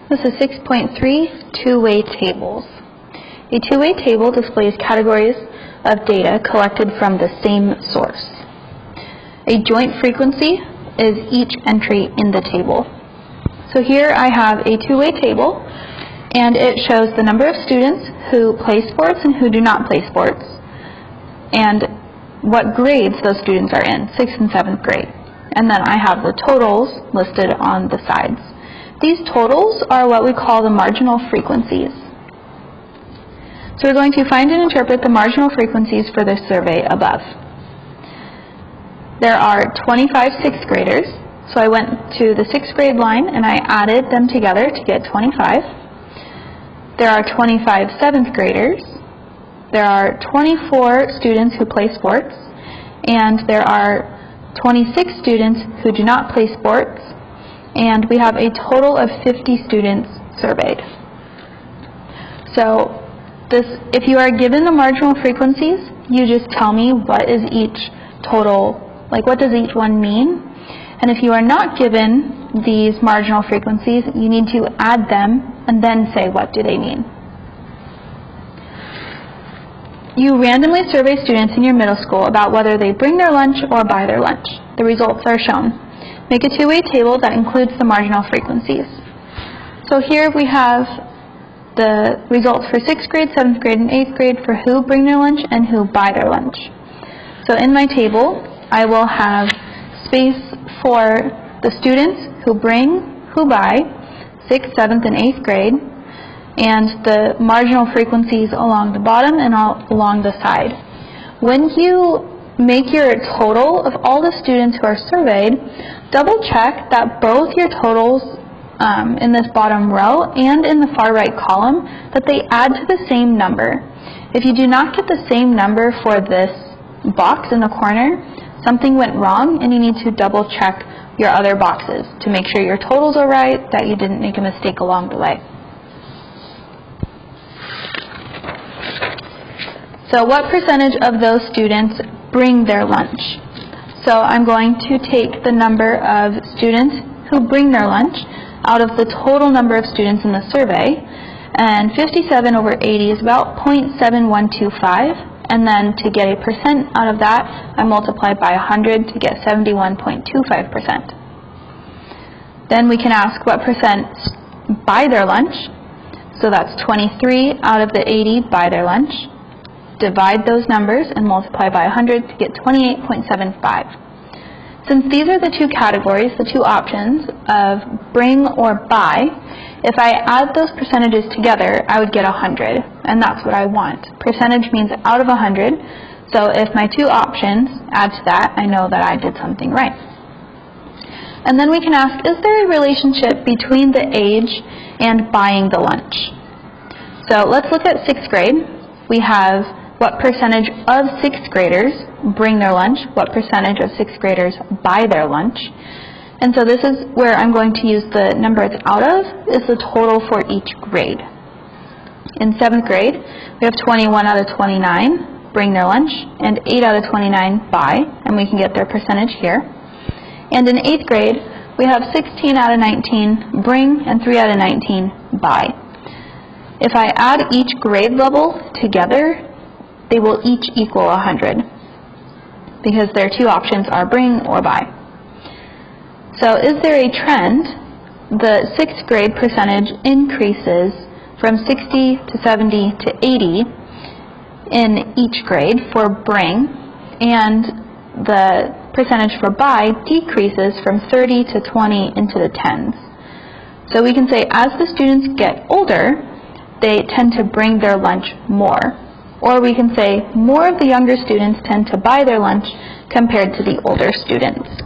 This is 6.3, two-way tables. A two-way table displays categories of data collected from the same source. A joint frequency is each entry in the table. So here I have a two-way table, and it shows the number of students who play sports and who do not play sports, and what grades those students are in, 6th and 7th grade. And then I have the totals listed on the sides. These totals are what we call the marginal frequencies. So we're going to find and interpret the marginal frequencies for the survey above. There are 25 6th graders, so I went to the 6th grade line and I added them together to get 25. There are 25 7th graders. There are 24 students who play sports, and there are 26 students who do not play sports, and we have a total of 50 students surveyed. So if you are given the marginal frequencies, you just tell me what is each total, like what does each one mean? And if you are not given these marginal frequencies, you need to add them and then say what do they mean. You randomly survey students in your middle school about whether they bring their lunch or buy their lunch. The results are shown. Make a two-way table that includes the marginal frequencies. So here we have the results for 6th grade, 7th grade, and 8th grade for who bring their lunch and who buy their lunch. So in my table, I will have space for the students who bring, who buy, 6th, 7th, and 8th grade, and the marginal frequencies along the bottom and along the side. When you make your total of all the students who are surveyed, double check that both your totals in this bottom row and in the far right column, that they add to the same number. If you do not get the same number for this box in the corner, something went wrong and you need to double check your other boxes to make sure your totals are right, that you didn't make a mistake along the way. So what percentage of those students bring their lunch? So I'm going to take the number of students who bring their lunch out of the total number of students in the survey, and 57 over 80 is about 0.7125, and then to get a percent out of that, I multiply by 100 to get 71.25%. Then we can ask what percent buy their lunch, so that's 23 out of the 80 buy their lunch. Divide those numbers and multiply by 100 to get 28.75. Since these are the two categories, the two options of bring or buy, if I add those percentages together, I would get 100, and that's what I want. Percentage means out of 100, so if my two options add to that, I know that I did something right. And then we can ask, is there a relationship between the age and buying the lunch? So let's look at 6th grade. We have what percentage of 6th graders bring their lunch, what percentage of 6th graders buy their lunch. And so this is where I'm going to use the number it's out of, is the total for each grade. In 7th grade, we have 21 out of 29 bring their lunch, and 8 out of 29 buy, and we can get their percentage here. And in 8th grade, we have 16 out of 19 bring, and 3 out of 19 buy. If I add each grade level together, they will each equal 100, because their two options are bring or buy. So is there a trend? The 6th grade percentage increases from 60 to 70 to 80 in each grade for bring, and the percentage for buy decreases from 30 to 20 into the 10s. So we can say as the students get older, they tend to bring their lunch more. Or we can say more of the younger students tend to buy their lunch compared to the older students.